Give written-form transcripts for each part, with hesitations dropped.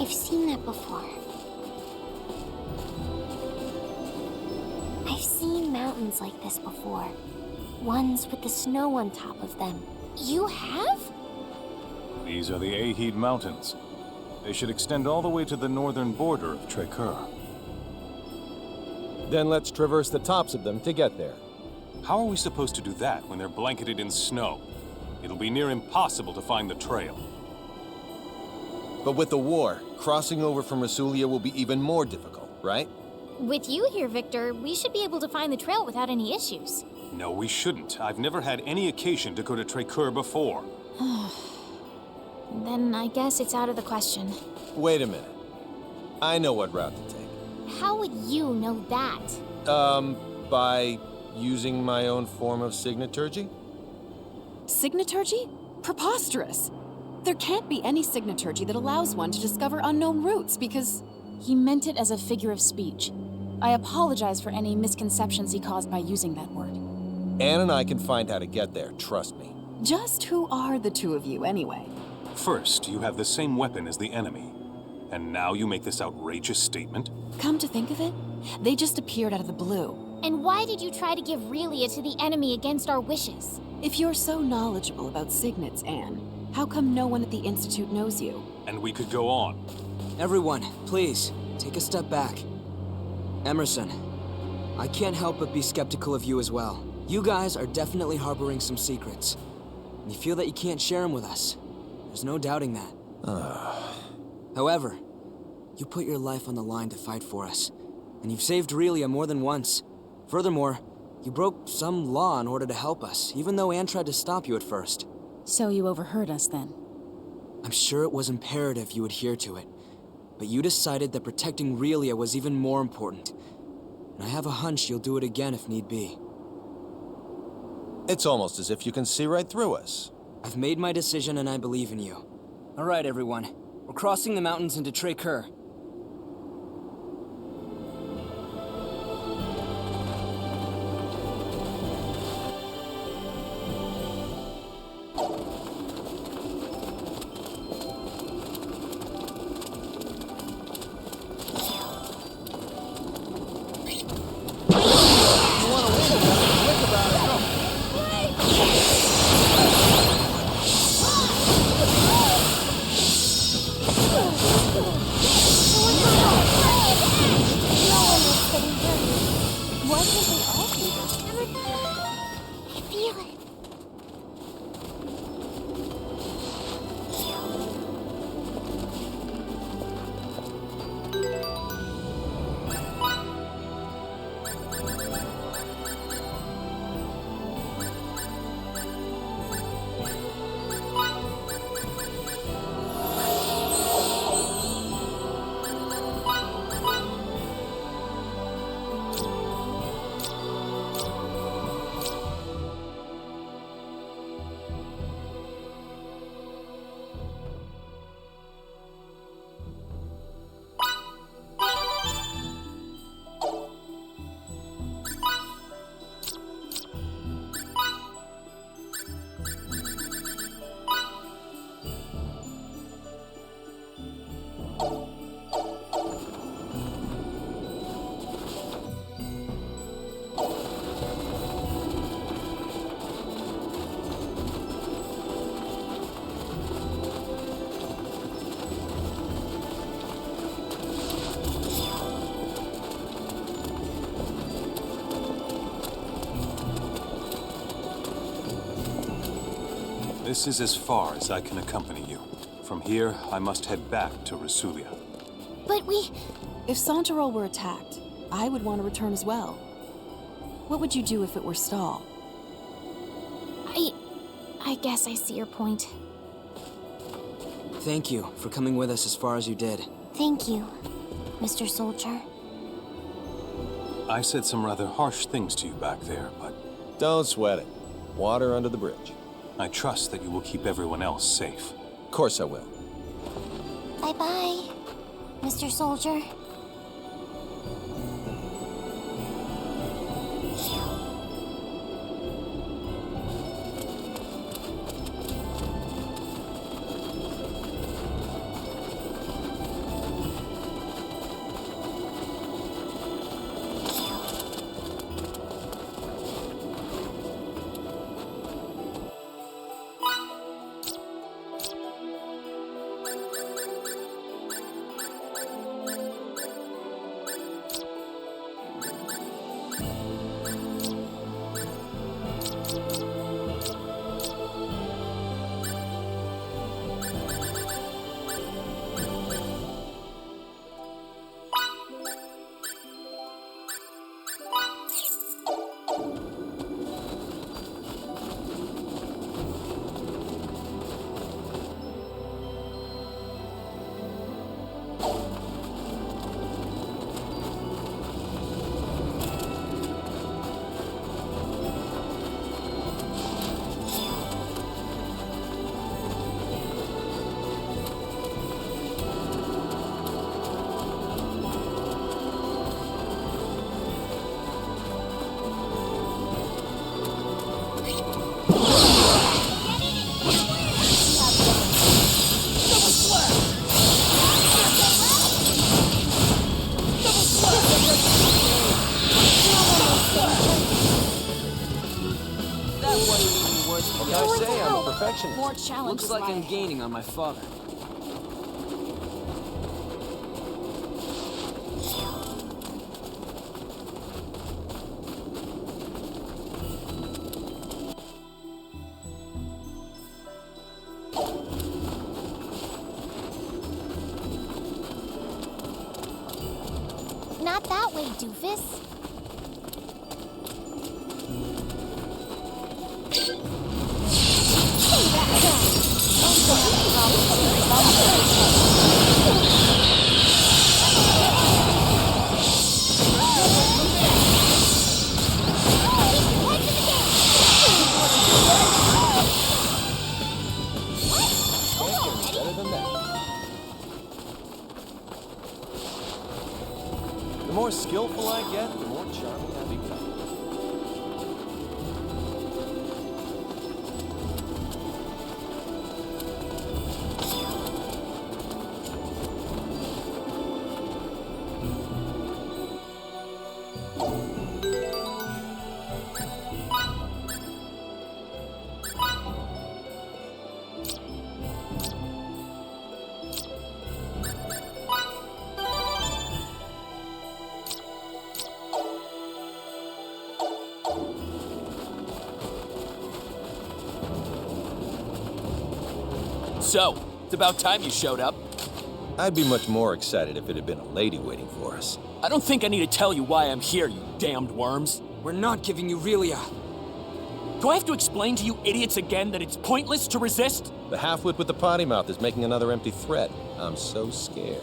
I've seen that before. I've seen mountains like this before. Ones with the snow on top of them. You have? These are the Ahid Mountains. They should extend all the way to the northern border of Trekkur. Then let's traverse the tops of them to get there. How are we supposed to do that when they're blanketed in snow? It'll be near impossible to find the trail. But with the war, crossing over from Rasulia will be even more difficult, right? With you here, Victor, we should be able to find the trail without any issues. No, we shouldn't. I've never had any occasion to go to Trekkur before. Then I guess it's out of the question. Wait a minute. I know what route to take. How would you know that? By using my own form of signaturgy? Signaturgy? Preposterous! There can't be any signaturgy that allows one to discover unknown routes because... He meant it as a figure of speech. I apologize for any misconceptions he caused by using that word. Anne and I can find how to get there, trust me. Just who are the two of you, anyway? First, you have the same weapon as the enemy. And now you make this outrageous statement? Come to think of it, they just appeared out of the blue. And why did you try to give Relia to the enemy against our wishes? If you're so knowledgeable about signets, Anne, how come no one at the Institute knows you? And we could go on. Everyone, please, take a step back. Emerson, I can't help but be skeptical of you as well. You guys are definitely harboring some secrets. And you feel that you can't share them with us. There's no doubting that. However, you put your life on the line to fight for us. And you've saved Relia more than once. Furthermore, you broke some law in order to help us, even though Anne tried to stop you at first. So you overheard us then? I'm sure it was imperative you adhere to it. But you decided that protecting Relia was even more important. And I have a hunch you'll do it again if need be. It's almost as if you can see right through us. I've made my decision and I believe in you. All right, everyone. We're crossing the mountains into Trekkur. This is as far as I can accompany you. From here, I must head back to Rasulia. But we... If Sontarol were attacked, I would want to return as well. What would you do if it were Stahl? I guess I see your point. Thank you for coming with us as far as you did. Thank you, Mr. Soldier. I said some rather harsh things to you back there, but Don't sweat it. Water under the bridge. I trust that you will keep everyone else safe. Of course I will. Bye-bye, Mr. Soldier. more challenges Looks like lie I'm ahead. gaining on my father. Not that way, doofus. Better than that. The more skillful I get, the more charming I become. So, it's about time you showed up. I'd be much more excited if it had been a lady waiting for us. I don't think I need to tell you why I'm here, you damned worms. We're not giving you Relia. Do I have to explain to you idiots again that it's pointless to resist? The half-wit with the potty mouth is making another empty threat. I'm so scared.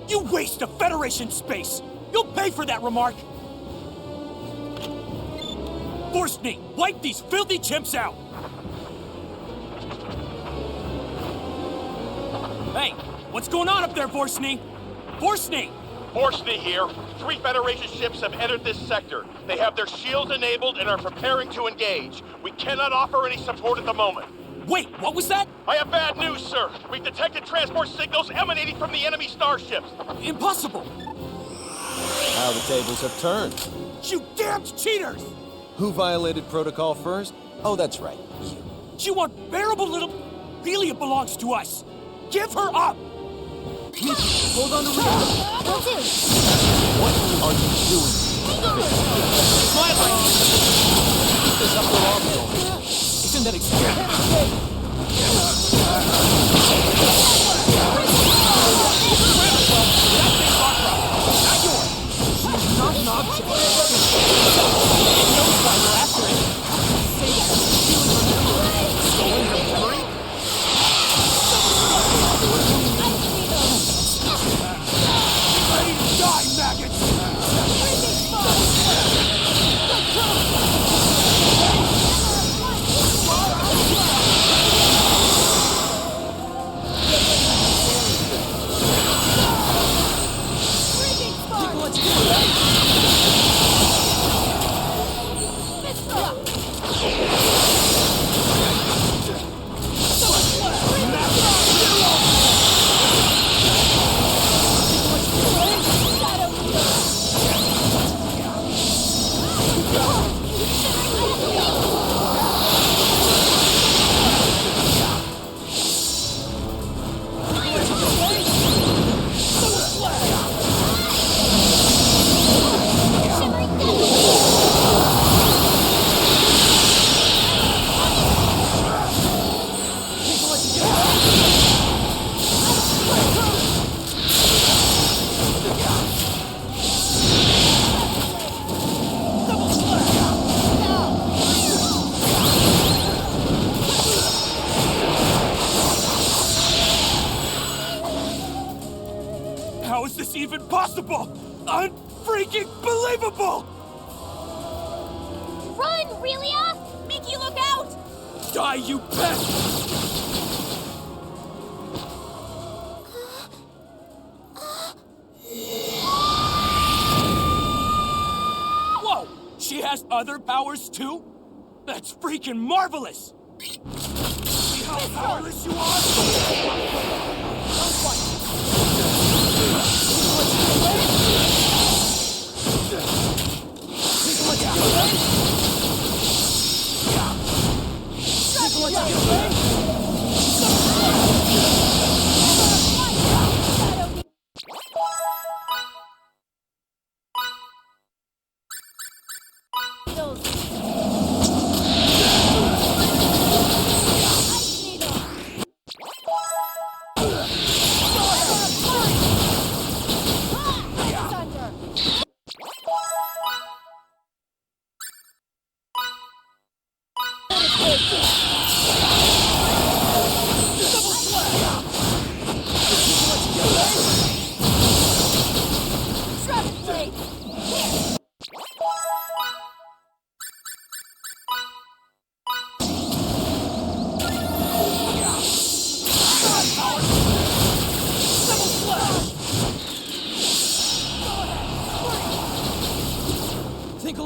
You waste of Federation space! You'll pay for that remark! Forstny, wipe these filthy chimps out! Hey, what's going on up there, Forstny? Forstny! Forstny here. 3 Federation ships have entered this sector. They have their shields enabled and are preparing to engage. We cannot offer any support at the moment. Wait, what was that? I have bad news, sir. We've detected transport signals emanating from the enemy starships. Impossible! How the tables have turned. You damned cheaters! Who violated protocol first? Oh, that's right, you. You unbearable little... Relia belongs to us! Give her up! Hold on to Relia. Will do. What are you doing? Twilight! Keep this up for all. Isn't that extreme? Not an object. It knows why we're after it. Say that. Stolen her memory? Ready to die, maggots! How is this even possible? Unfreaking believable! Run, Relia! Mickey, look out! Die, you pest! Whoa! She has other powers too? That's freaking marvelous! See how powerless you are?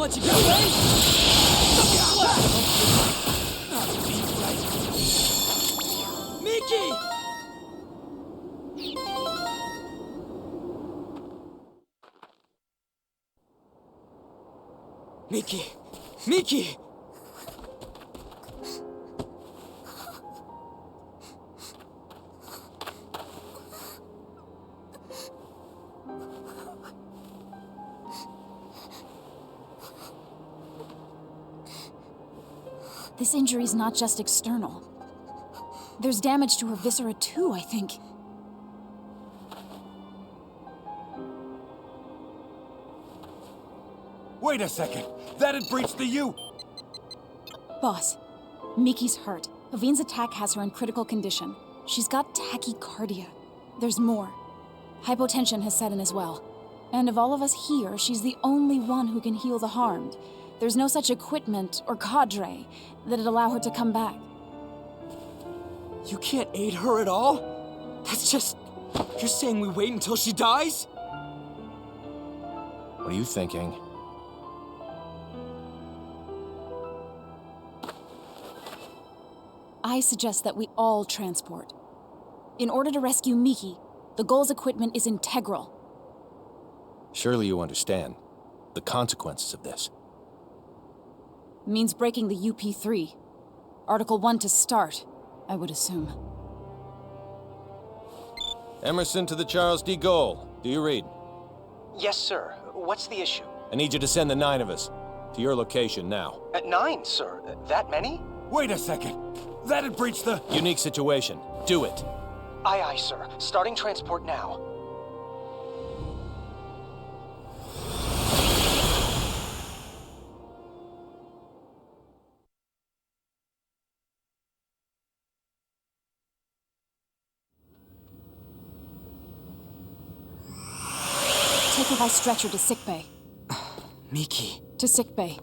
let you get away! Miki! Miki! Miki! This injury's not just external. There's damage to her viscera too, I think. Wait a second! That had breached the U! Boss, Miki's hurt. Avine's attack has her in critical condition. She's got tachycardia. There's more. Hypotension has set in as well. And of all of us here, she's the only one who can heal the harmed. There's no such equipment or cadre that'd allow her to come back. You can't aid her at all? That's just... You're saying we wait until she dies? What are you thinking? I suggest that we all transport. In order to rescue Miki, the Gull's equipment is integral. Surely you understand the consequences of this. Means breaking the UP3. Article 1 to start, I would assume. Emerson to the Charles D. Goal. Do you read? Yes, sir. What's the issue? I need you to send the 9 of us to your location now. At 9, sir. That many? Wait a second! That had breached the... Unique situation. Do it. Aye, aye, sir. Starting transport now. Take her by stretcher to sickbay. Miki. To sickbay.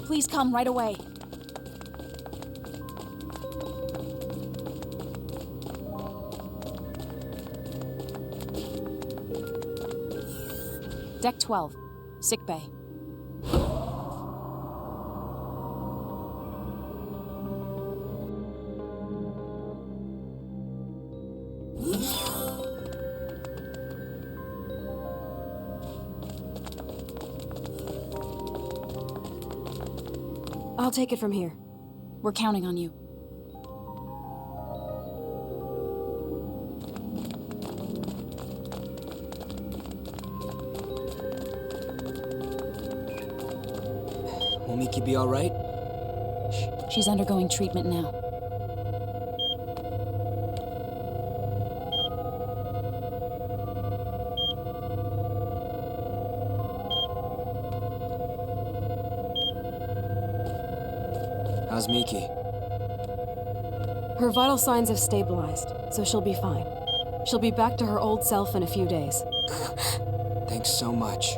Please come right away. Deck 12, sickbay. I'll take it from here. We're counting on you. Will Miki be all right? She's undergoing treatment now. How's Miki? Her vital signs have stabilized, so she'll be fine. She'll be back to her old self in a few days. Thanks so much.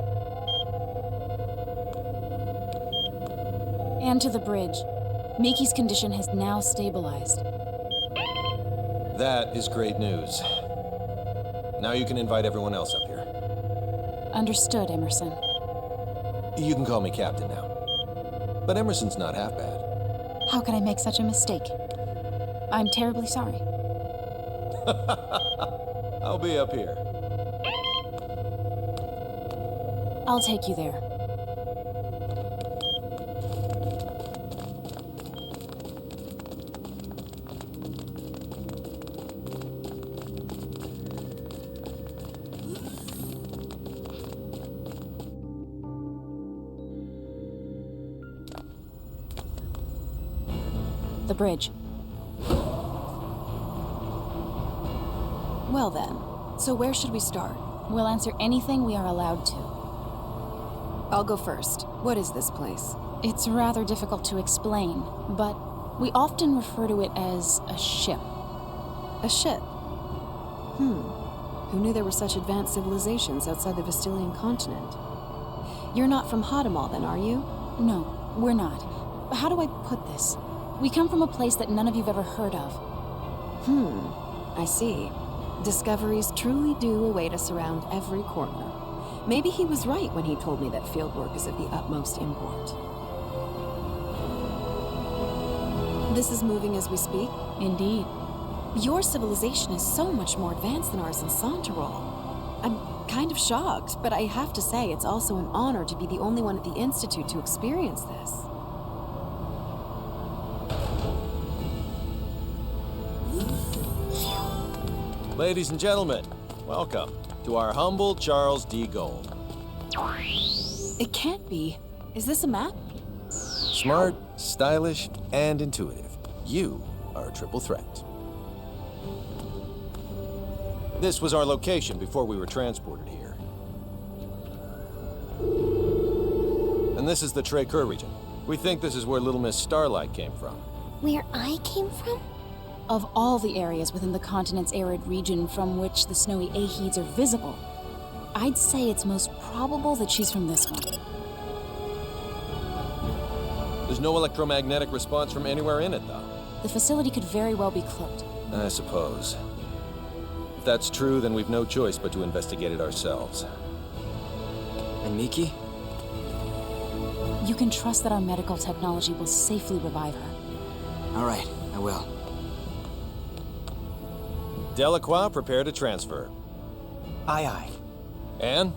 And to the bridge. Miki's condition has now stabilized. That is great news. Now you can invite everyone else up here. Understood, Emerson. You can call me Captain now. But Emerson's not half bad. How could I make such a mistake? I'm terribly sorry. I'll be up here. I'll take you there. The bridge. Well then, so where should we start? We'll answer anything we are allowed to. I'll go first. What is this place? It's rather difficult to explain, but we often refer to it as a ship. A ship? Who knew there were such advanced civilizations outside the Vestilian continent? You're not from Hadamel then, are you? No, we're not. How do I put this? We come from a place that none of you've ever heard of. I see. Discoveries truly do await us around every corner. Maybe he was right when he told me that fieldwork is of the utmost import. This is moving as we speak? Indeed. Your civilization is so much more advanced than ours in Santarol. I'm kind of shocked, but I have to say it's also an honor to be the only one at the Institute to experience this. Ladies and gentlemen, welcome to our humble Charles D. Gold. It can't be. Is this a map? Smart, stylish, and intuitive. You are a triple threat. This was our location before we were transported here. And this is the Trey-Kerr region. We think this is where Little Miss Starlight came from. Where I came from? Of all the areas within the continent's arid region from which the snowy Aheeds are visible, I'd say it's most probable that she's from this one. There's no electromagnetic response from anywhere in it, though. The facility could very well be cloaked. I suppose. If that's true, then we've no choice but to investigate it ourselves. And Miki? You can trust that our medical technology will safely revive her. All right, I will. Delacroix, prepare to transfer. Aye, aye. Anne,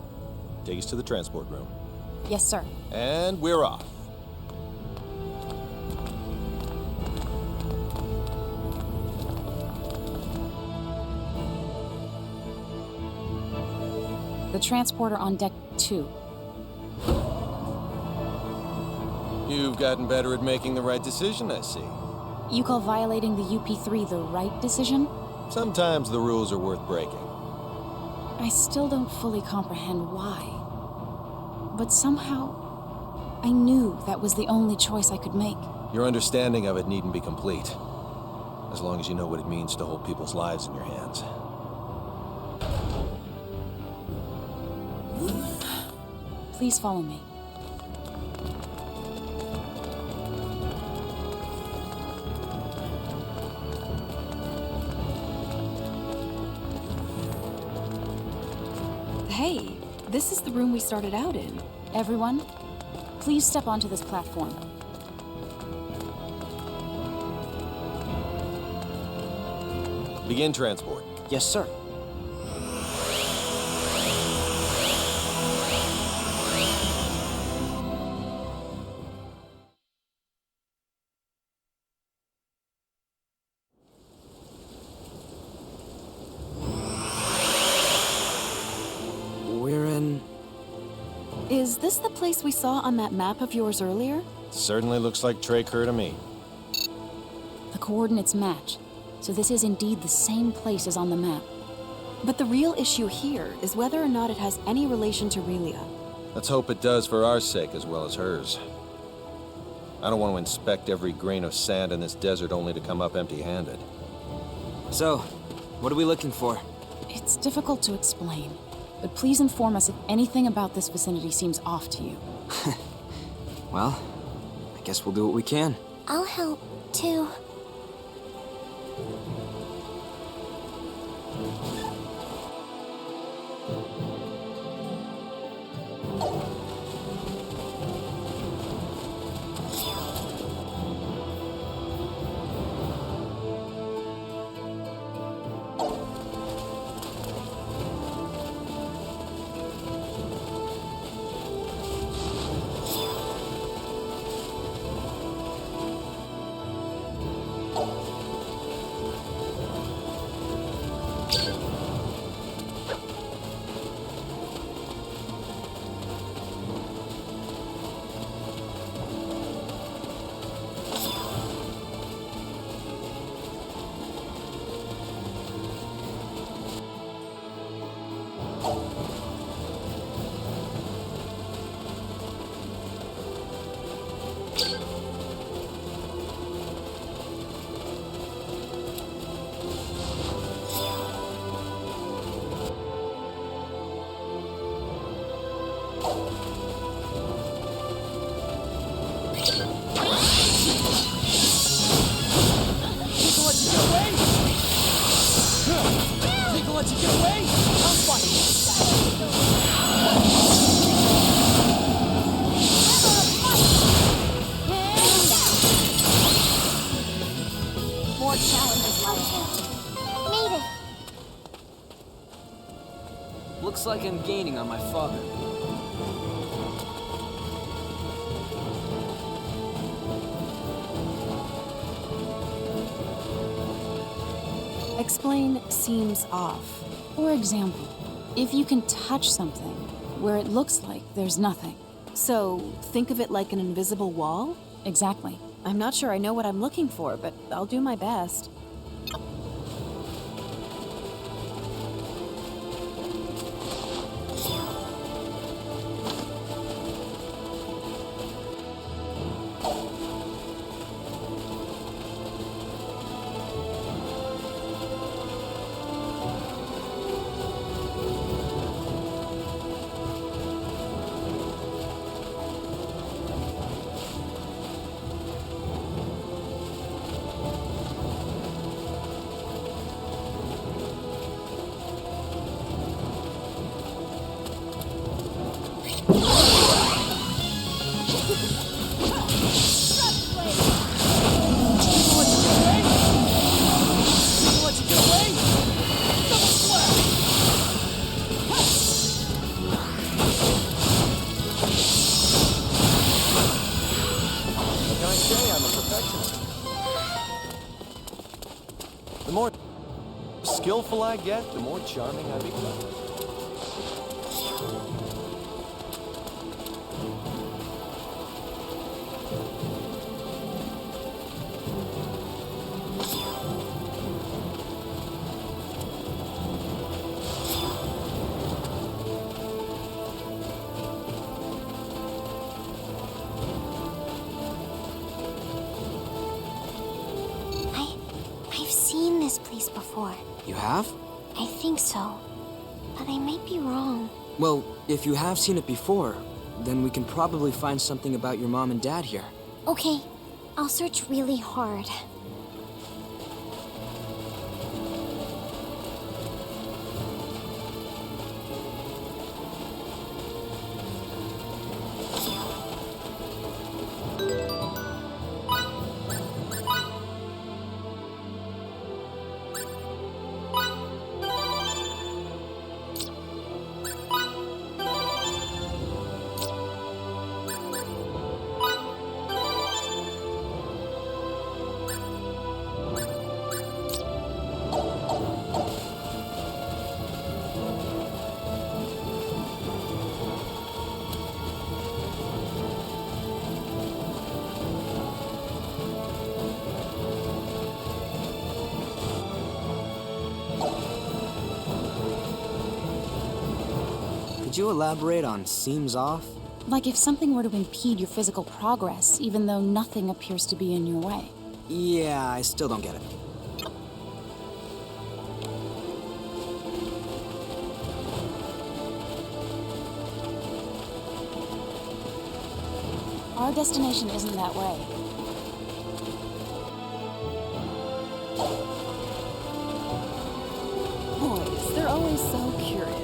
take us to the transport room. Yes, sir. And we're off. The transporter on deck 2. You've gotten better at making the right decision, I see. You call violating the UP3 the right decision? Sometimes the rules are worth breaking. I still don't fully comprehend why. But somehow, I knew that was the only choice I could make. Your understanding of it needn't be complete, as long as you know what it means to hold people's lives in your hands. Please follow me. Hey, this is the room we started out in. Everyone, please step onto this platform. Begin transport. Yes, sir. We're in... Is this the place we saw on that map of yours earlier? Certainly looks like Trey-Kerr to me. The coordinates match, so this is indeed the same place as on the map. But the real issue here is whether or not it has any relation to Relia. Let's hope it does for our sake as well as hers. I don't want to inspect every grain of sand in this desert only to come up empty-handed. So, what are we looking for? It's difficult to explain, but please inform us if anything about this vicinity seems off to you. Well, I guess we'll do what we can. I'll help, too. more challenges life. Made it. Looks like I'm gaining on my father. Explain seems off. For example, if you can touch something where it looks like there's nothing. So, think of it like an invisible wall? Exactly. I'm not sure I know what I'm looking for, but I'll do my best. The more skillful I get, the more charming I become. I've seen this place before. You have? I think so. But I might be wrong. Well, if you have seen it before, then we can probably find something about your mom and dad here. Okay, I'll search really hard. Could you elaborate on seems off? Like if something were to impede your physical progress, even though nothing appears to be in your way. Yeah, I still don't get it. Our destination isn't that way. Boys, they're always so curious.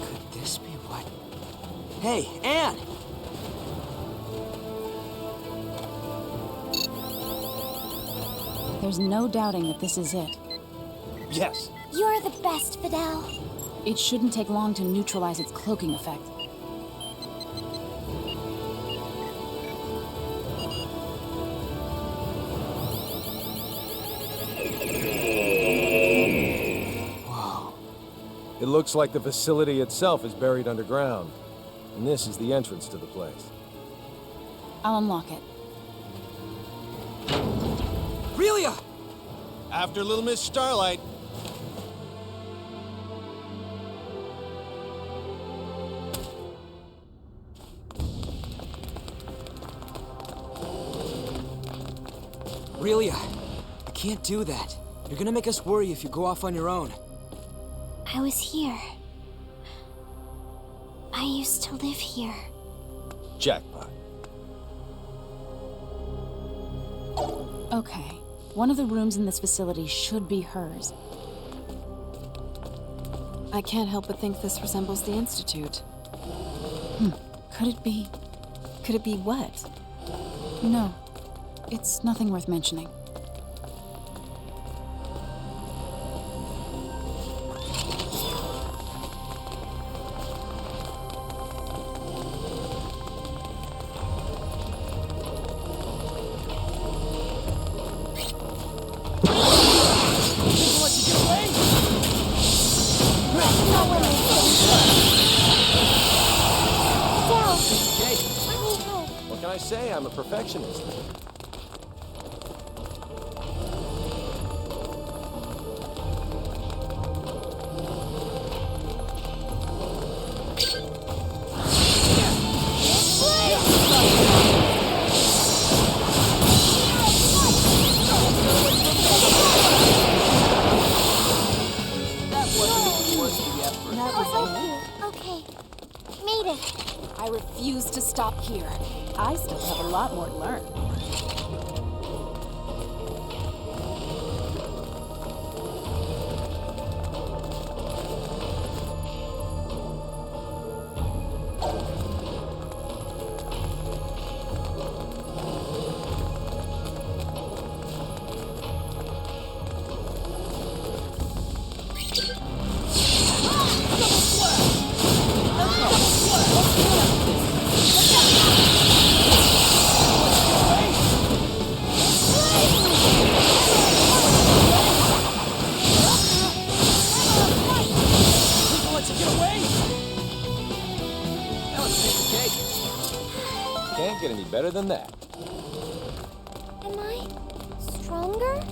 Could this be what? Hey, Anne! There's no doubting that this is it. Yes. You're the best, Fidel. It shouldn't take long to neutralize its cloaking effect. Whoa. It looks like the facility itself is buried underground. And this is the entrance to the place. I'll unlock it. Relia! After Little Miss Starlight. Aurelia, you can't do that. You're gonna make us worry if you go off on your own. I was here. I used to live here. Jackpot. Okay. One of the rooms in this facility should be hers. I can't help but think this resembles the Institute. Could it be? Could it be what? No. It's nothing worth mentioning. What can I say? I'm a perfectionist. Okay. Made it. I refuse to stop here. I still have a lot more to learn. Can't get any better than that. Am I stronger?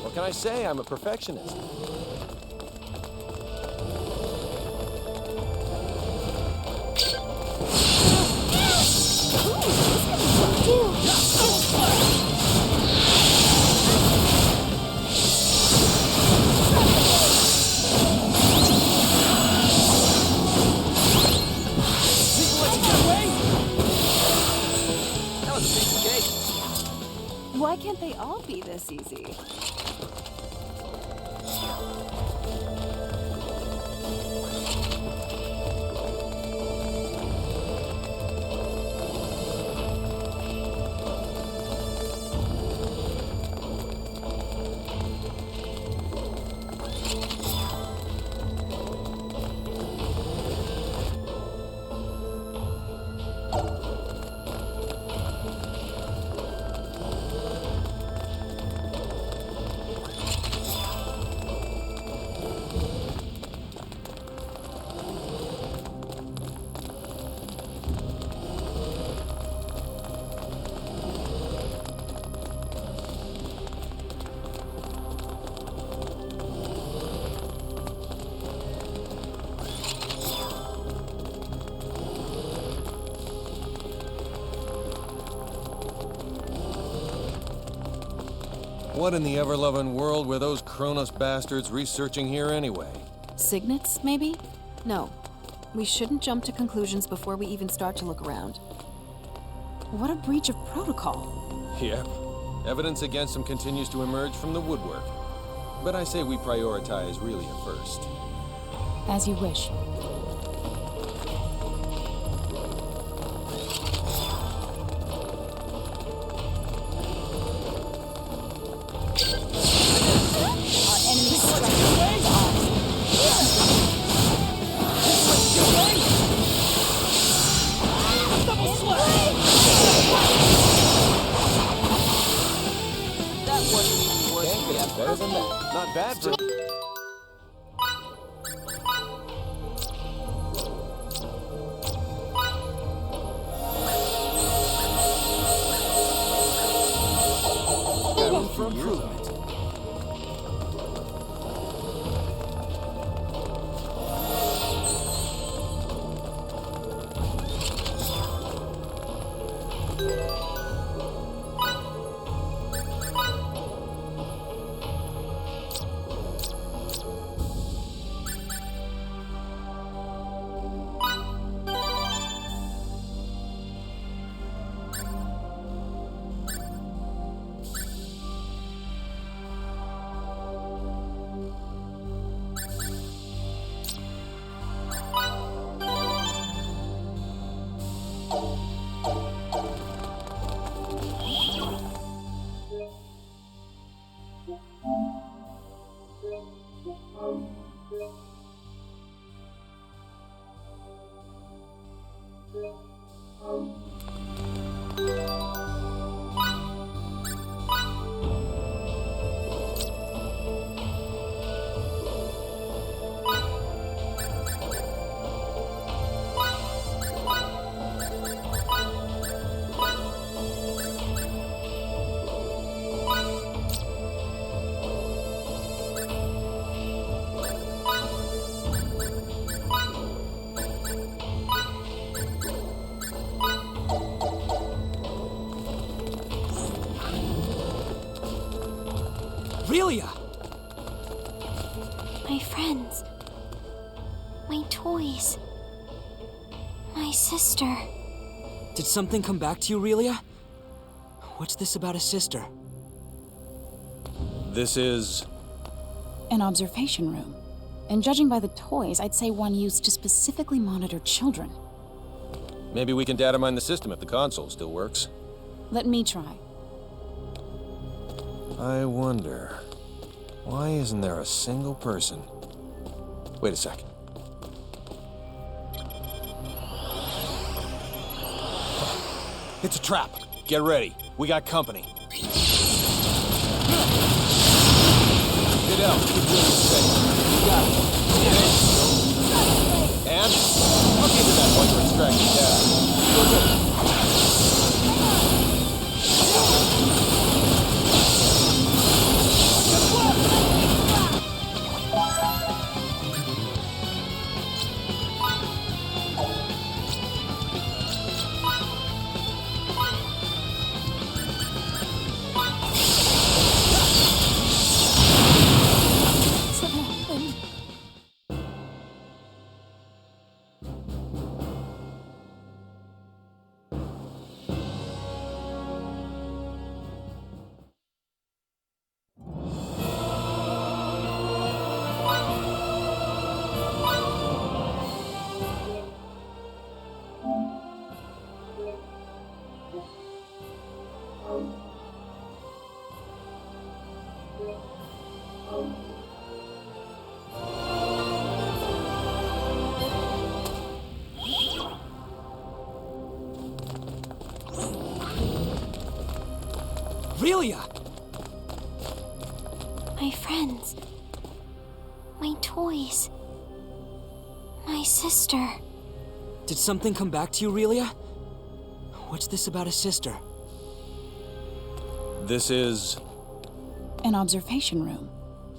What can I say? I'm a perfectionist. Why can't they all be this easy? What in the ever-loving world were those Kronos bastards researching here anyway? Signets, maybe? No. We shouldn't jump to conclusions before we even start to look around. What a breach of protocol. Yep. Evidence against him continues to emerge from the woodwork. But I say we prioritize Relia first. As you wish. Isn't that not bad for... Room for improvement. Relia! My friends. My toys. My sister. Did something come back to you, Relia? What's this about a sister? This is... An observation room. And judging by the toys, I'd say one used to specifically monitor children. Maybe we can data mine the system if the console still works. Let me try. I wonder... why isn't there a single person... Wait a second. It's a trap. Get ready. We got company. Get out. Keep doing your thing. You got it. And? Look into that while you're extracting data. You're good. Relia! My friends. My toys. My sister. Did something come back to you, Relia? What's this about a sister? This is... An observation room.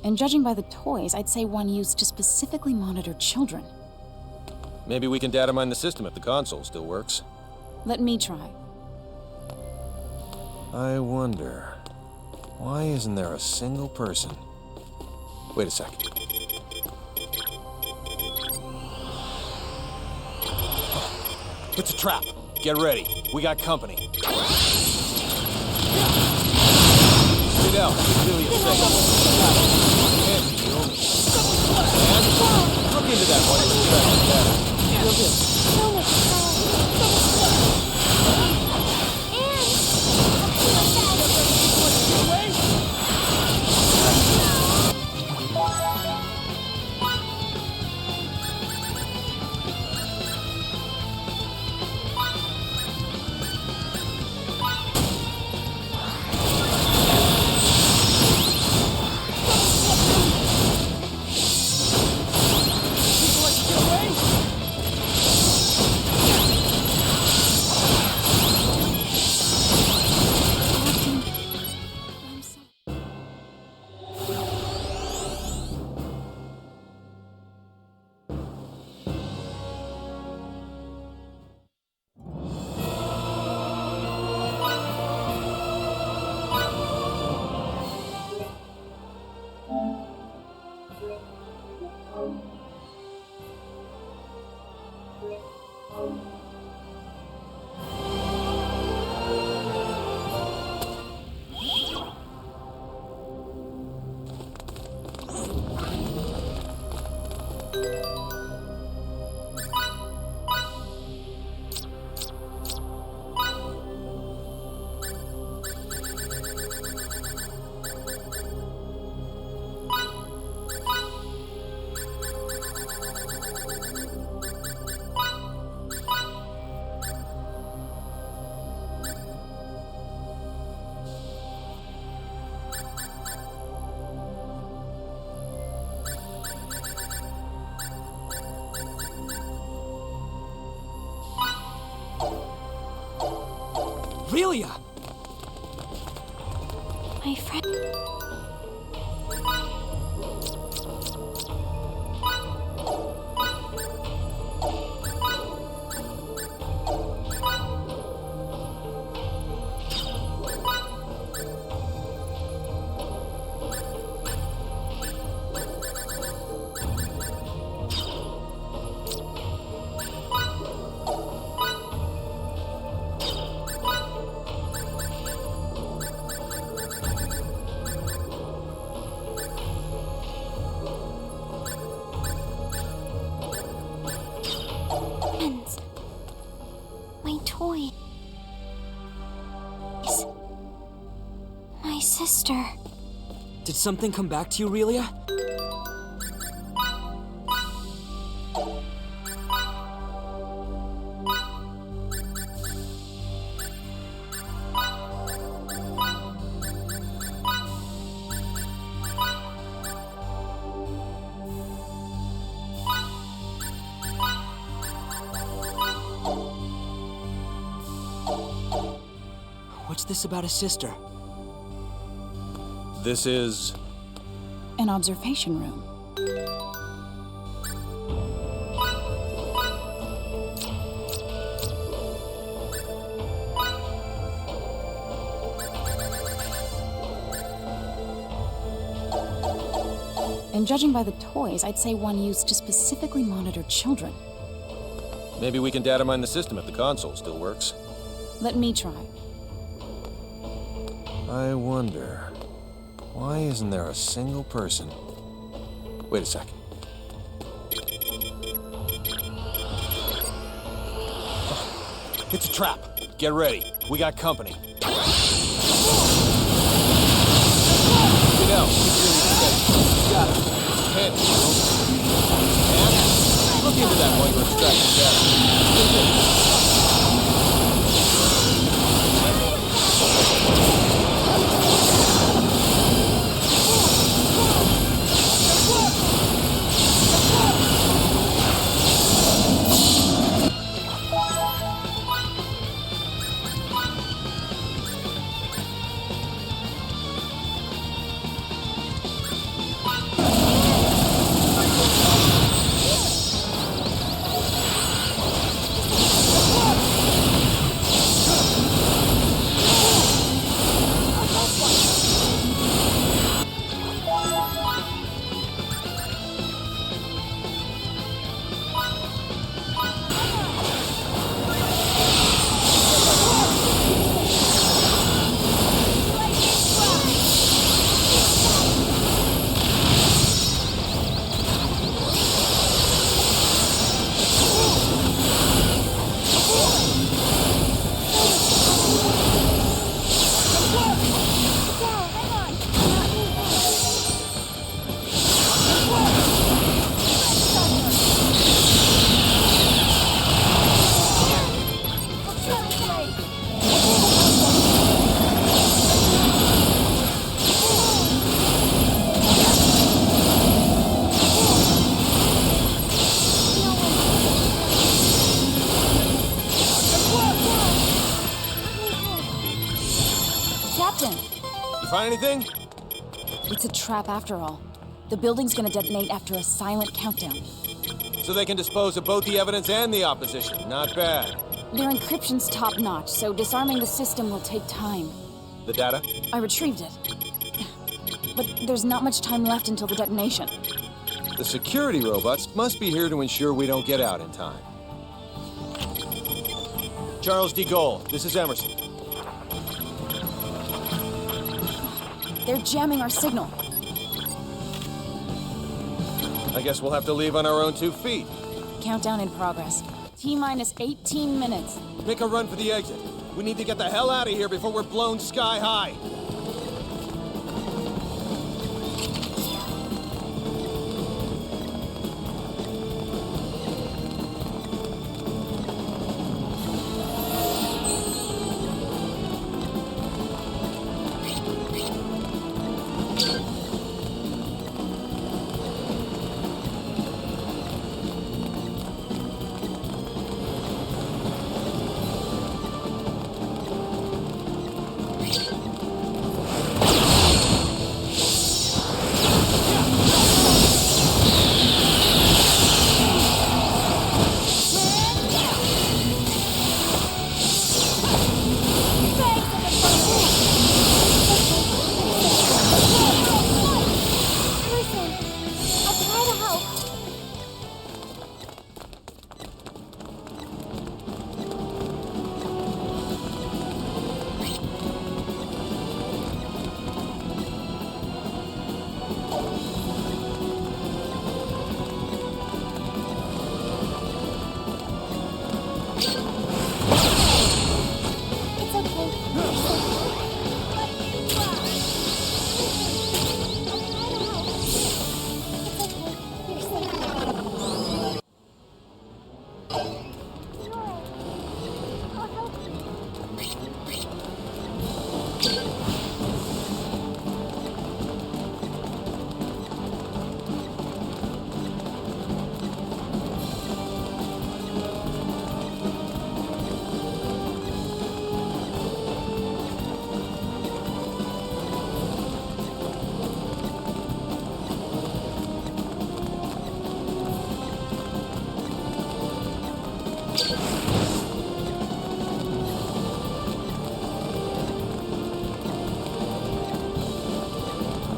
And judging by the toys, I'd say one used to specifically monitor children. Maybe we can data mine the system if the console still works. Let me try. I wonder... why isn't there a single person... Wait a second. It's a trap. Get ready. We got company. Get out. It's really a thing. Can't kill me. And look into that while you're extracting data. You're good. So much Relia! My friend. My toy. My sister. Did something come back to you, Relia? What's this about a sister? This is... An observation room. And judging by the toys, I'd say one used to specifically monitor children. Maybe we can data mine the system if the console still works. Let me try. I wonder... why isn't there a single person? Wait a sec. It's a trap. Get ready. We got company. Get out. Got it. Hands. And look into that while you're extracting data. Find anything? It's a trap after all. The building's gonna detonate after a silent countdown. So they can dispose of both the evidence and the opposition. Not bad. Their encryption's top-notch, so disarming the system will take time. The data? I retrieved it. But there's not much time left until the detonation. The security robots must be here to ensure we don't get out in time. Charles de Gaulle, this is Emerson. They're jamming our signal. I guess we'll have to leave on our own 2 feet. Countdown in progress. T-minus 18 minutes. Make a run for the exit. We need to get the hell out of here before we're blown sky high.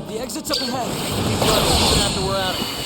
The exit's up ahead. Keep running even after we're out of here.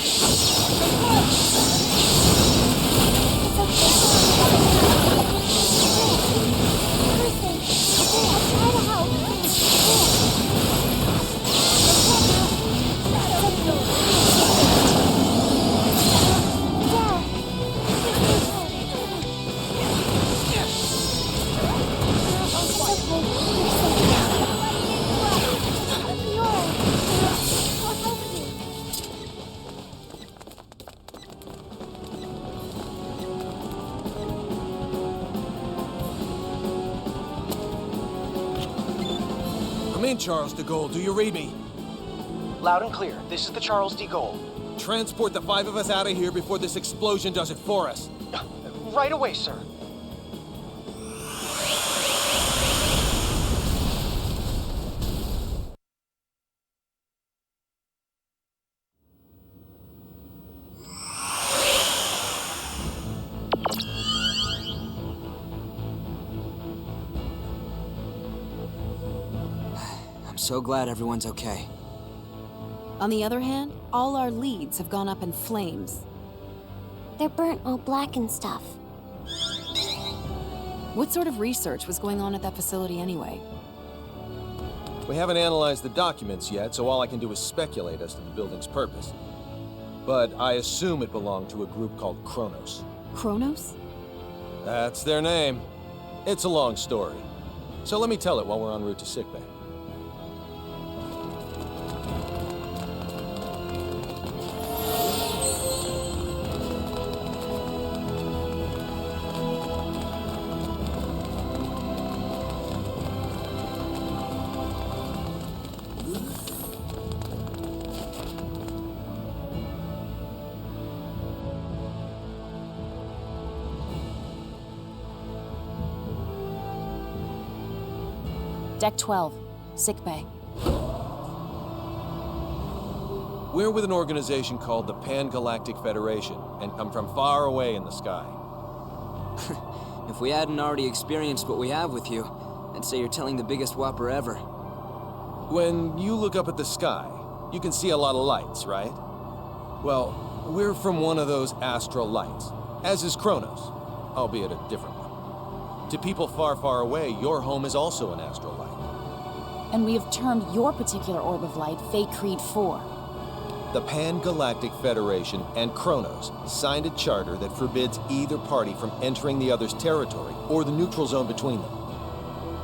I'm in, Charles de Gaulle. Do you read me? Loud and clear. This is the Charles de Gaulle. Transport the 5 of us out of here before this explosion does it for us. Right away, sir. I'm so glad everyone's okay. On the other hand, all our leads have gone up in flames. They're burnt all black and stuff. What sort of research was going on at that facility anyway? We haven't analyzed the documents yet, so all I can do is speculate as to the building's purpose. But I assume it belonged to a group called Kronos. Kronos? That's their name. It's a long story. So let me tell it while we're en route to sickbay. Deck 12, sickbay. We're with an organization called the Pan-Galactic Federation, and come from far away in the sky. If we hadn't already experienced what we have with you, I'd say you're telling the biggest whopper ever. When you look up at the sky, you can see a lot of lights, right? Well, we're from one of those astral lights, as is Kronos, albeit a different one. To people far, far away, your home is also an astral light. And we have termed your particular orb of light Fate Creed 4. The Pan-Galactic Federation and Kronos signed a charter that forbids either party from entering the other's territory or the neutral zone between them.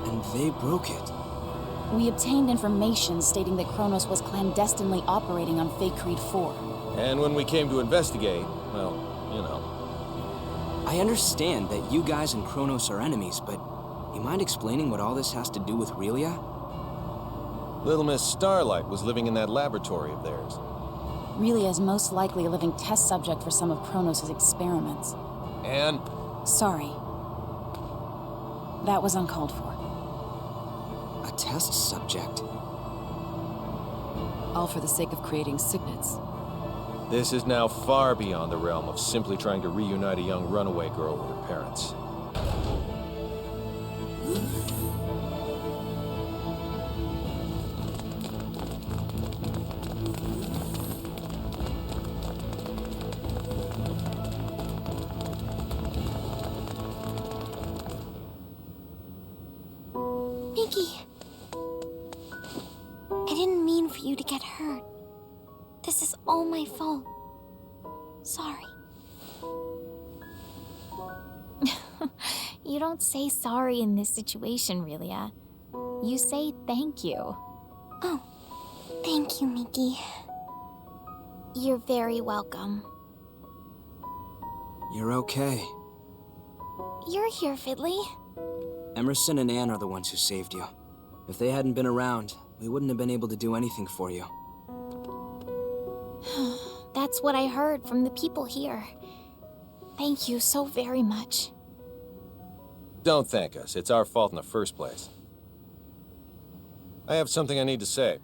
And they broke it. We obtained information stating that Kronos was clandestinely operating on Fate Creed 4. And when we came to investigate, well, you know. I understand that you guys and Kronos are enemies, but you mind explaining what all this has to do with Relia? Little Miss Starlight was living in that laboratory of theirs. Relia is most likely a living test subject for some of Kronos' experiments. And? Sorry. That was uncalled for. A test subject? All for the sake of creating signets. This is now far beyond the realm of simply trying to reunite a young runaway girl with her parents. Mickey, I didn't mean for you to get hurt. This is all my fault. Sorry. You don't say sorry in this situation, Relia. You say thank you. Oh, thank you, Mickey. You're very welcome. You're okay. You're here, Fiddly. Emerson and Anne are the ones who saved you. If they hadn't been around, we wouldn't have been able to do anything for you. That's what I heard from the people here. Thank you so very much. Don't thank us. It's our fault in the first place. I have something I need to say.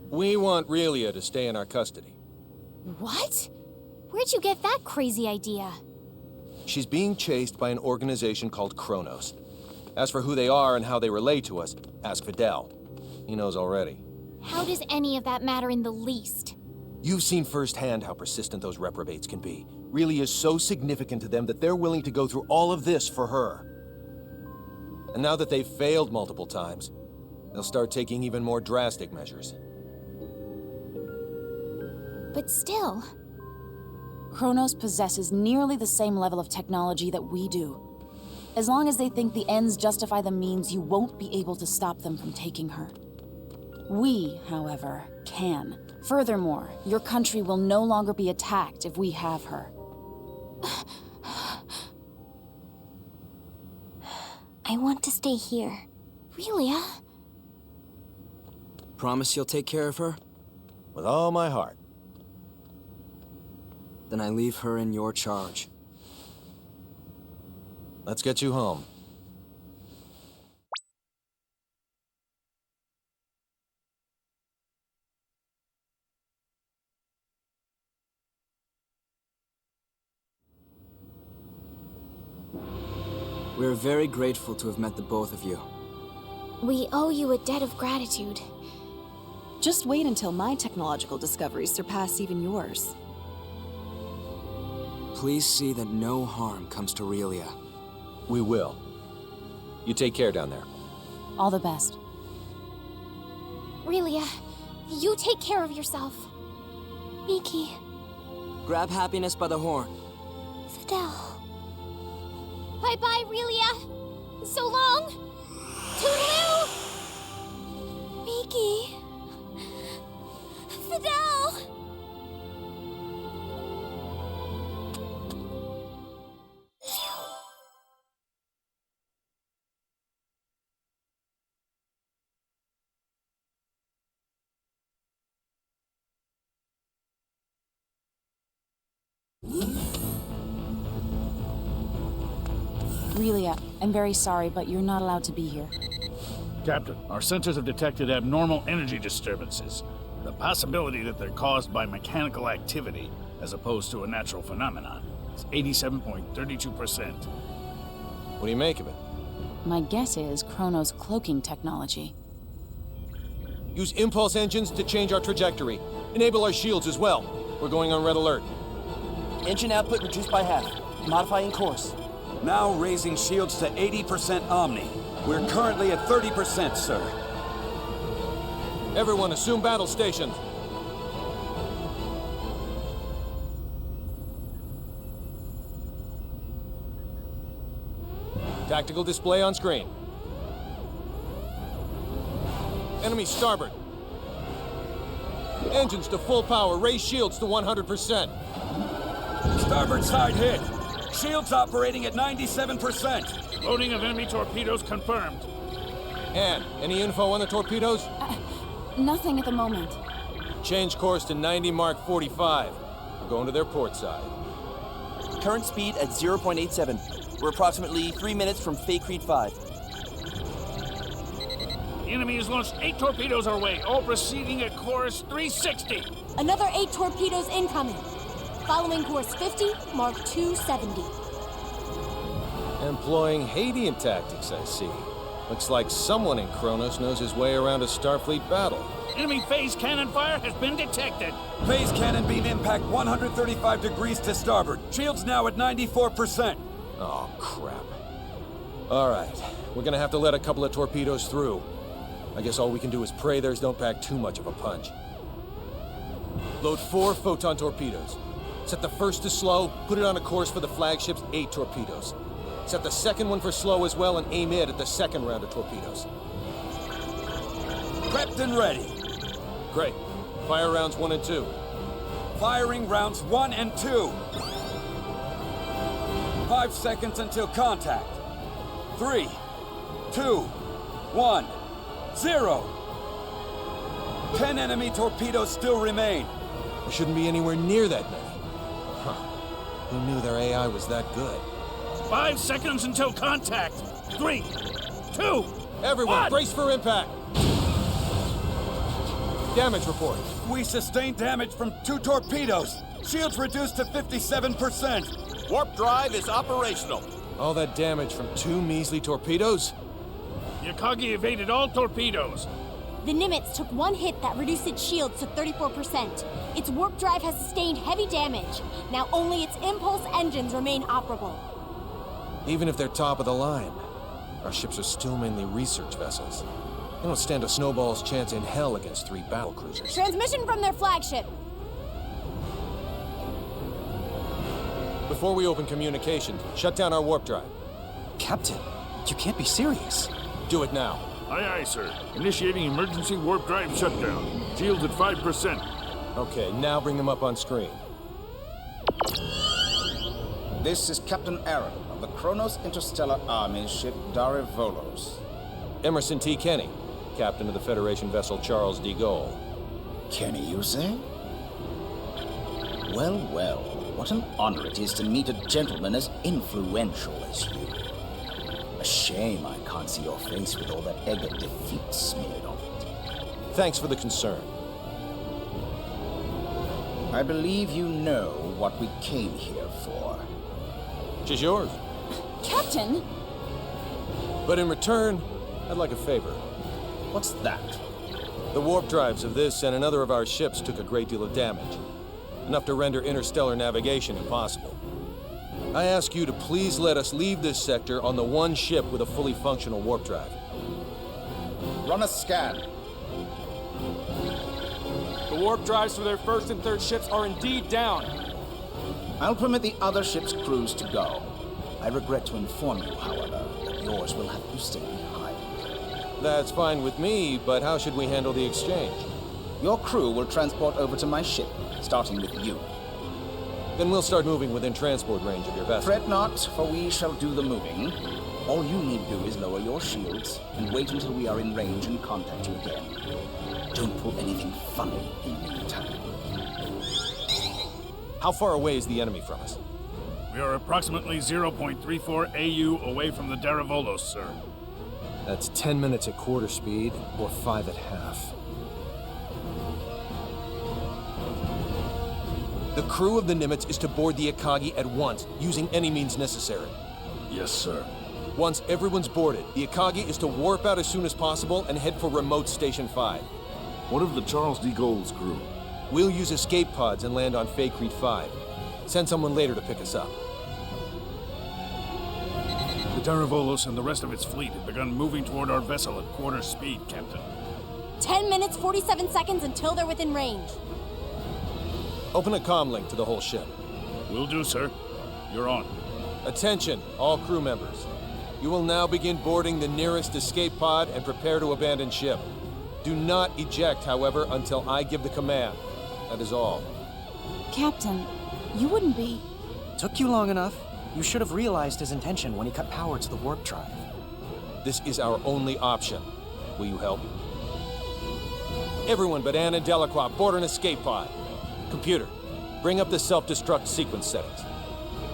We want Relia to stay in our custody. What? Where'd you get that crazy idea? She's being chased by an organization called Kronos. As for who they are and how they relate to us, ask Fidel. He knows already. How does any of that matter in the least? You've seen firsthand how persistent those reprobates can be. Relia is so significant to them that they're willing to go through all of this for her. And now that they've failed multiple times, they'll start taking even more drastic measures. But still... Kronos possesses nearly the same level of technology that we do. As long as they think the ends justify the means, you won't be able to stop them from taking her. We, however, can. Furthermore, your country will no longer be attacked if we have her. I want to stay here. Relia? Promise you'll take care of her? With all my heart. Then I leave her in your charge. Let's get you home. We're very grateful to have met the both of you. We owe you a debt of gratitude. Just wait until my technological discoveries surpass even yours. Please see that no harm comes to Relia. We will. You take care down there. All the best. Relia, you take care of yourself. Mickey. Grab happiness by the horn. Fidel. Bye-bye, Relia. So long. Toodaloo! Mickey. Fidel! Relia, I'm very sorry, but you're not allowed to be here. Captain, our sensors have detected abnormal energy disturbances. The possibility that they're caused by mechanical activity, as opposed to a natural phenomenon, is 87.32%. What do you make of it? My guess is Kronos' cloaking technology. Use impulse engines to change our trajectory. Enable our shields as well. We're going on red alert. Engine output reduced by half. Modifying course. Now raising shields to 80% Omni. We're currently at 30%, sir. Everyone, assume battle stations. Tactical display on screen. Enemy starboard. Engines to full power. Raise shields to 100%. Starboard side hit. Shields operating at 97%. Loading of enemy torpedoes confirmed. Ann, any info on the torpedoes? Nothing at the moment. Change course to 90 Mark 45. We're going to their port side. Current speed at 0.87. We're approximately 3 minutes from Fay Creed 5. The enemy has launched 8 torpedoes our way, all proceeding at course 360. Another 8 torpedoes incoming. Following course 50, Mark 270. Employing Hadean tactics, I see. Looks like someone in Kronos knows his way around a Starfleet battle. Enemy phase cannon fire has been detected. Phase cannon beam impact 135 degrees to starboard. Shields now at 94%. Oh, crap. All right, we're gonna have to let a couple of torpedoes through. I guess all we can do is pray theirs don't pack too much of a punch. Load 4 photon torpedoes. Set the first to slow, put it on a course for the flagship's 8 torpedoes. Set the second one for slow as well and aim it at the second round of torpedoes. Prepped and ready. Great. Fire rounds 1 and 2. Firing rounds 1 and 2. 5 seconds until contact. 3, 2, 1, 0. 10 enemy torpedoes still remain. There shouldn't be anywhere near that many. Huh. Who knew their AI was that good? 5 seconds until contact. 3, 2, Everyone, 1. brace for impact. Damage report. We sustained damage from 2 torpedoes. Shields reduced to 57%. Warp drive is operational. All that damage from 2 measly torpedoes? The Akagi evaded all torpedoes. The Nimitz took 1 hit that reduced its shields to 34%. Its warp drive has sustained heavy damage. Now only its impulse engines remain operable. Even if they're top of the line, our ships are still mainly research vessels. They don't stand a snowball's chance in hell against 3 battlecruisers. Transmission from their flagship. Before we open communications, shut down our warp drive. Captain, you can't be serious. Do it now. Aye, aye, sir. Initiating emergency warp drive shutdown. Shields at 5%. Okay, now bring them up on screen. This is Captain Aaron of the Kronos Interstellar Army ship Darivolos. Emerson T. Kenny, captain of the Federation vessel Charles de Gaulle. Kenny, you say? Well, well, what an honor it is to meet a gentleman as influential as you. A shame I can't see your face with all that egg of defeat smeared on it. Thanks for the concern. I believe you know what we came here for. Which is yours. Captain! But in return, I'd like a favor. What's that? The warp drives of this and another of our ships took a great deal of damage. Enough to render interstellar navigation impossible. I ask you to please let us leave this sector on the one ship with a fully functional warp drive. Run a scan. The warp drives for their first and third ships are indeed down. I'll permit the other ship's crews to go. I regret to inform you, however, that yours will have to stay behind. That's fine with me, but how should we handle the exchange? Your crew will transport over to my ship, starting with you. Then we'll start moving within transport range of your vessel. Fret not, for we shall do the moving. All you need do is lower your shields and wait until we are in range and contact you again. Don't pull anything funny in the meantime. How far away is the enemy from us? We are approximately 0.34 AU away from the Darivolos, sir. That's 10 minutes at quarter speed, or 5 at half. The crew of the Nimitz is to board the Akagi at once, using any means necessary. Yes, sir. Once everyone's boarded, the Akagi is to warp out as soon as possible and head for remote Station 5. What of the Charles de Gaulle's crew? We'll use escape pods and land on Fay Creed 5. Send someone later to pick us up. Daravolos and the rest of its fleet have begun moving toward our vessel at quarter speed, Captain. 10 minutes, 47 seconds until they're within range. Open a comm link to the whole ship. Will do, sir. You're on. Attention, all crew members. You will now begin boarding the nearest escape pod and prepare to abandon ship. Do not eject, however, until I give the command. That is all. Captain, you wouldn't be... Took you long enough. You should have realized his intention when he cut power to the warp drive. This is our only option. Will you help? Everyone but Anne and Delacroix board an escape pod. Computer, bring up the self-destruct sequence settings.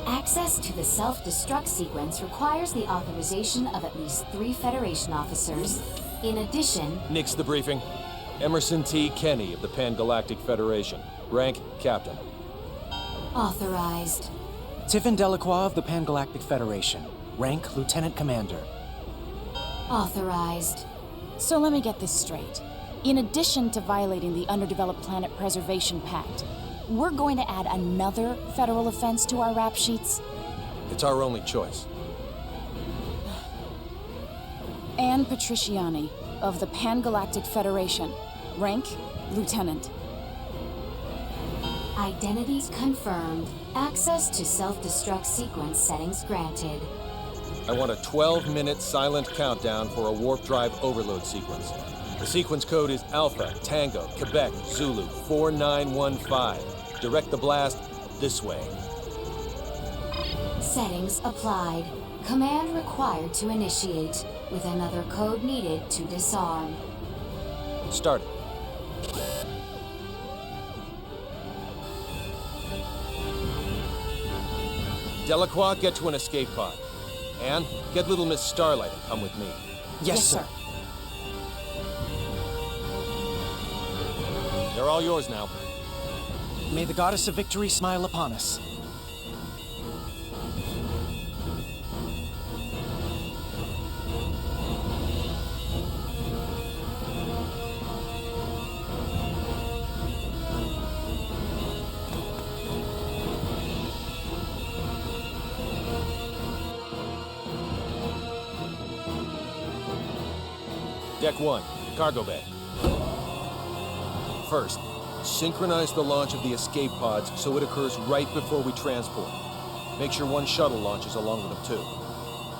Access to the self-destruct sequence requires the authorization of at least 3 Federation officers. In addition... Nix the briefing. Emerson T. Kenny of the Pan-Galactic Federation. Rank, Captain. Authorized. Tiffin Delacroix of the Pan-Galactic Federation. Rank, Lieutenant Commander. Authorized. So let me get this straight. In addition to violating the Underdeveloped Planet Preservation Pact, we're going to add another federal offense to our rap sheets? It's our only choice. Anne Patriciani of the Pan-Galactic Federation. Rank, Lieutenant. Identities confirmed. Access to self-destruct sequence settings granted. I want a 12-minute silent countdown for a warp drive overload sequence. The sequence code is Alpha, Tango, Quebec, Zulu, 4915. Direct the blast this way. Settings applied. Command required to initiate, with another code needed to disarm. Start it. Delacroix, get to an escape pod. Anne, get little Miss Starlight and come with me. Yes, sir. They're all yours now. May the Goddess of Victory smile upon us. Deck 1, cargo bay. First, synchronize the launch of the escape pods so it occurs right before we transport. Make sure one shuttle launches along with them too.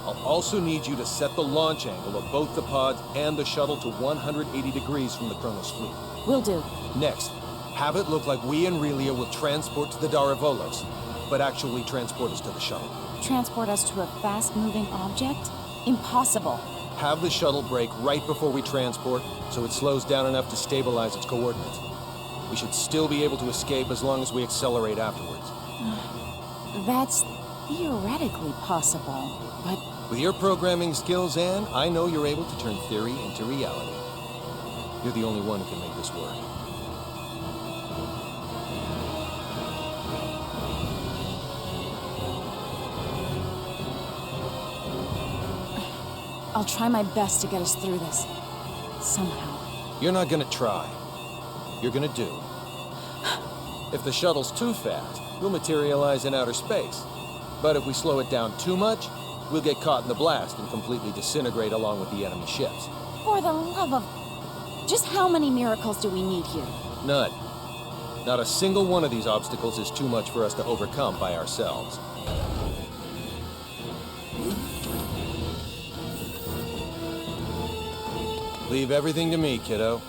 I'll also need you to set the launch angle of both the pods and the shuttle to 180 degrees from the Kronos fleet. Will do. Next, have it look like we and Relia will transport to the Daravolos, but actually transport us to the shuttle. Transport us to a fast-moving object? Impossible. Have the shuttle brake right before we transport, so it slows down enough to stabilize its coordinates. We should still be able to escape as long as we accelerate afterwards. That's theoretically possible, but... With your programming skills, Anne, I know you're able to turn theory into reality. You're the only one who can make this work. I'll try my best to get us through this. Somehow. You're not gonna try. You're gonna do. If the shuttle's too fast, we'll materialize in outer space. But if we slow it down too much, we'll get caught in the blast and completely disintegrate along with the enemy ships. For the love of... Just how many miracles do we need here? None. Not a single one of these obstacles is too much for us to overcome by ourselves. Leave everything to me, kiddo.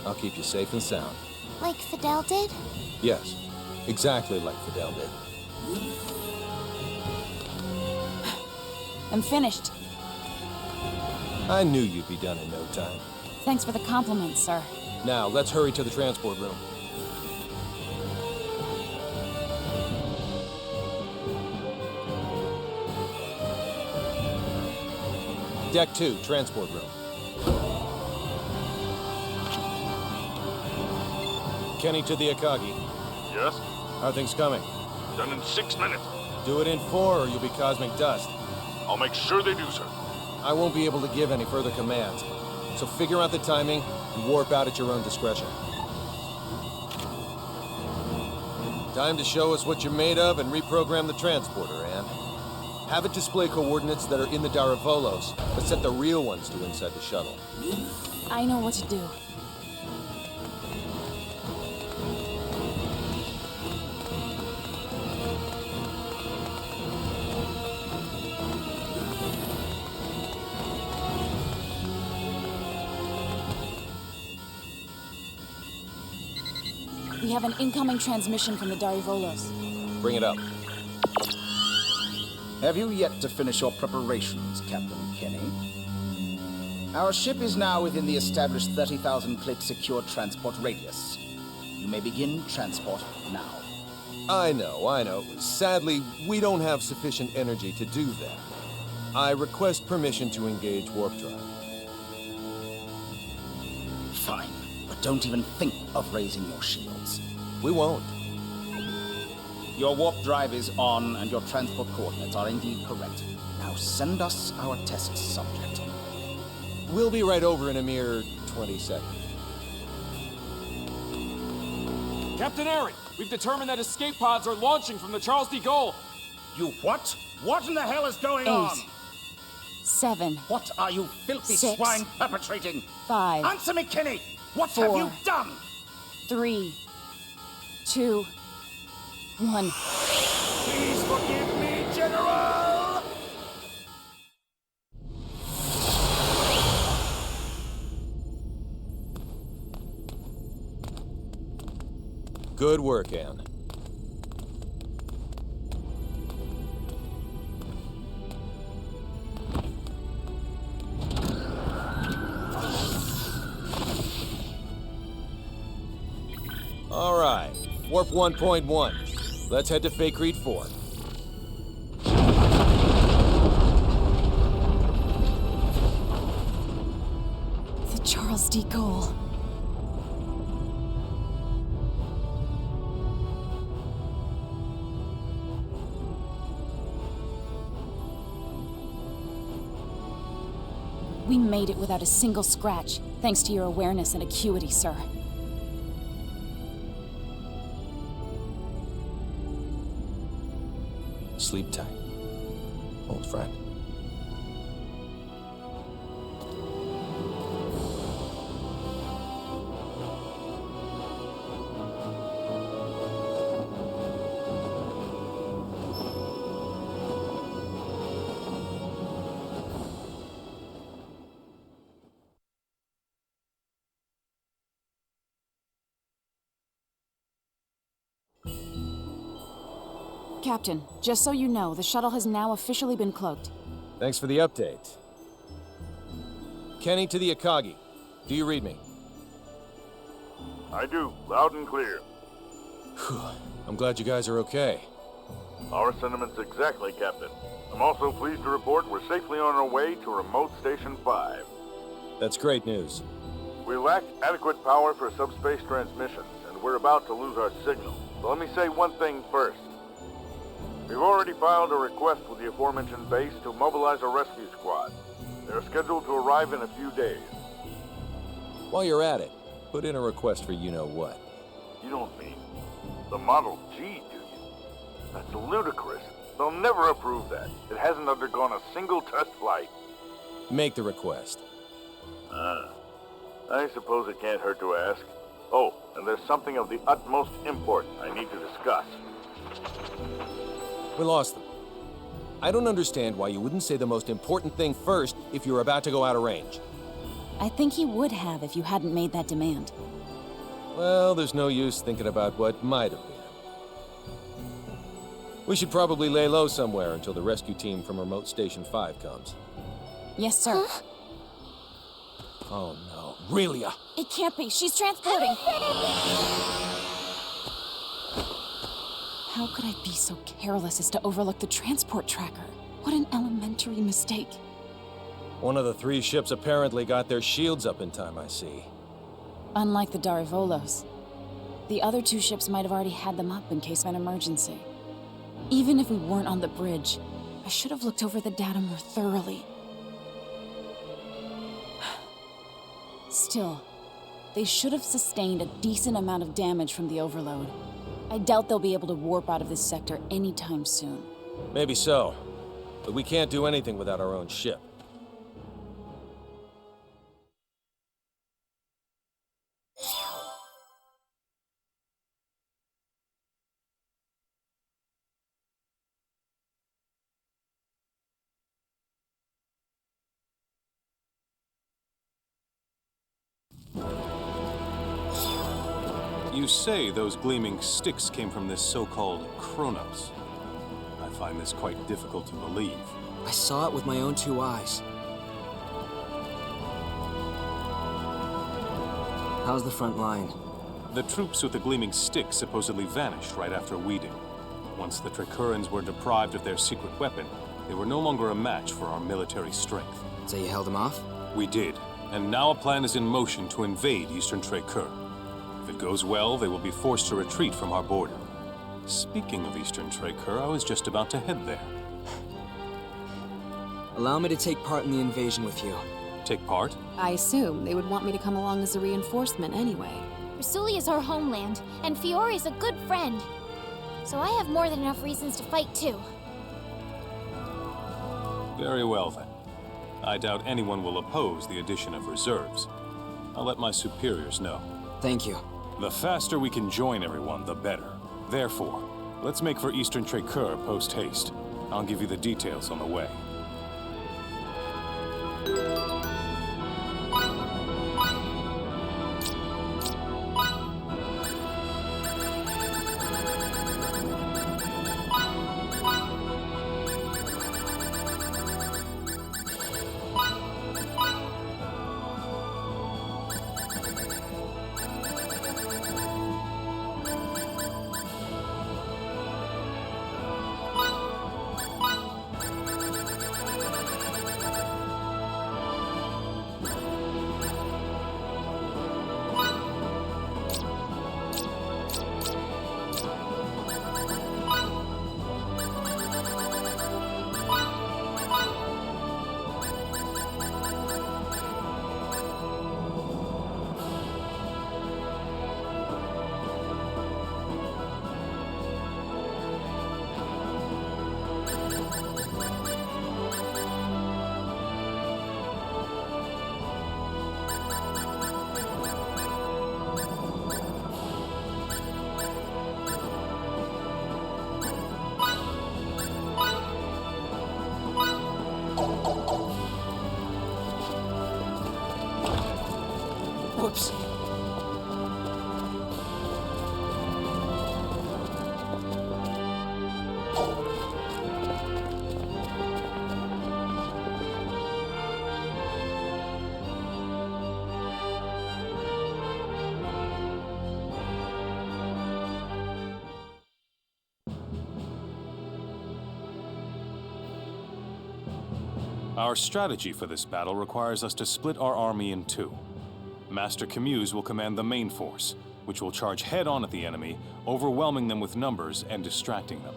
I'll keep you safe and sound. Like Fidel did? Yes, exactly like Fidel did. I'm finished. I knew you'd be done in no time. Thanks for the compliment, sir. Now, let's hurry to the transport room. Deck 2, transport room. Kenny to the Akagi. Yes? How are things coming? Done in 6 minutes. Do it in 4 or you'll be cosmic dust. I'll make sure they do, sir. I won't be able to give any further commands, so figure out the timing and warp out at your own discretion. Time to show us what you're made of and reprogram the transporter, Anne. Have it display coordinates that are in the Daravolos, but set the real ones to inside the shuttle. I know what to do. We have an incoming transmission from the Darivolos. Bring it up. Have you yet to finish your preparations, Captain Kenny? Our ship is now within the established 30,000 click secure transport radius. You may begin transport now. I know. Sadly, we don't have sufficient energy to do that. I request permission to engage warp drive. Fine, but don't even think of raising your shields. We won't. Your warp drive is on, and your transport coordinates are indeed correct. Now send us our test subject. We'll be right over in a mere 20 seconds. Captain Airy, we've determined that escape pods are launching from the Charles de Gaulle. You what? What in the hell is going 8, on? 7. What are you filthy 6, swine perpetrating? 5. Answer me, Kenny! What 4, have you done? 3, 2, 1. Please forgive me, General! Good work, Anne. All right, Warp 1.1. Let's head to Fake Reed 4. The Charles de Gaulle. We made it without a single scratch, thanks to your awareness and acuity, sir. Sleep tight, old friend. Captain, just so you know, the shuttle has now officially been cloaked. Thanks for the update. Kenny to the Akagi. Do you read me? I do, loud and clear. I'm glad you guys are okay. Our sentiments exactly, Captain. I'm also pleased to report we're safely on our way to Remote Station 5. That's great news. We lack adequate power for subspace transmissions, and we're about to lose our signal. So let me say one thing first. We've already filed a request with the aforementioned base to mobilize a rescue squad. They're scheduled to arrive in a few days. While you're at it, put in a request for you-know-what. You don't mean the Model G, do you? That's ludicrous. They'll never approve that. It hasn't undergone a single test flight. Make the request. I suppose it can't hurt to ask. Oh, and there's something of the utmost import I need to discuss. We lost them. I don't understand why you wouldn't say the most important thing first if you're about to go out of range. I think he would have if you hadn't made that demand. Well, there's no use thinking about what might have been. We should probably lay low somewhere until the rescue team from Remote Station 5 comes. Yes, sir. Oh no, Relia! It can't be. She's transporting. How could I be so careless as to overlook the transport tracker? What an elementary mistake. One of the 3 ships apparently got their shields up in time, I see. Unlike the Darivolos, the other 2 ships might have already had them up in case of an emergency. Even if we weren't on the bridge, I should have looked over the data more thoroughly. Still, they should have sustained a decent amount of damage from the overload. I doubt they'll be able to warp out of this sector anytime soon. Maybe so. But we can't do anything without our own ship. You say those gleaming sticks came from this so-called Kronos. I find this quite difficult to believe. I saw it with my own 2 eyes. How's the front line? The troops with the gleaming sticks supposedly vanished right after we did. Once the Tricurans were deprived of their secret weapon, they were no longer a match for our military strength. So you held them off? We did, and now a plan is in motion to invade Eastern Tricur. If it goes well, they will be forced to retreat from our border. Speaking of Eastern Tricur, I was just about to head there. Allow me to take part in the invasion with you. Take part? I assume they would want me to come along as a reinforcement anyway. Rasuli is our homeland, and Fiori's a good friend. So I have more than enough reasons to fight too. Very well then. I doubt anyone will oppose the addition of reserves. I'll let my superiors know. Thank you. The faster we can join everyone, the better. Therefore, let's make for Eastern Tricur post-haste. I'll give you the details on the way. Whoops. Our strategy for this battle requires us to split our army in two. Master Camuse will command the main force, which will charge head-on at the enemy, overwhelming them with numbers and distracting them.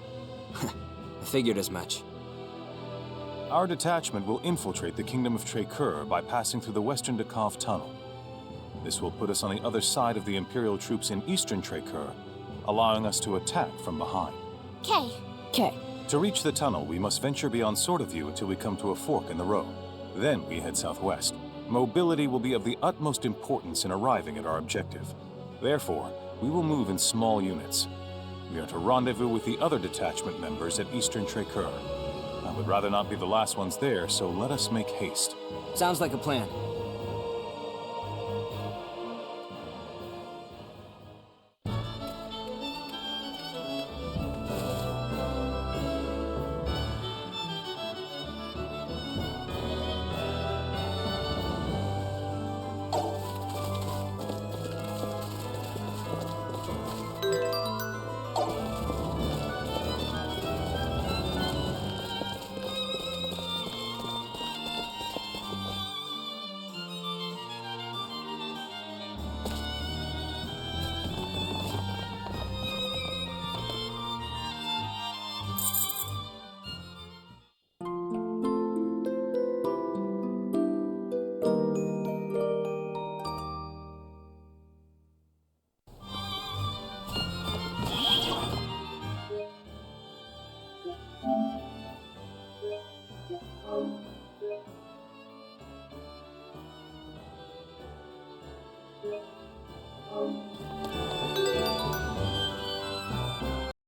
I figured as much. Our detachment will infiltrate the Kingdom of Tricur by passing through the Western Dakov Tunnel. This will put us on the other side of the Imperial troops in Eastern Tricur, allowing us to attack from behind. Okay. To reach the tunnel, we must venture beyond Sword of View until we come to a fork in the road. Then we head southwest. Mobility will be of the utmost importance in arriving at our objective. Therefore, we will move in small units. We are to rendezvous with the other detachment members at Eastern Tricur. I would rather not be the last ones there, so let us make haste. Sounds like a plan.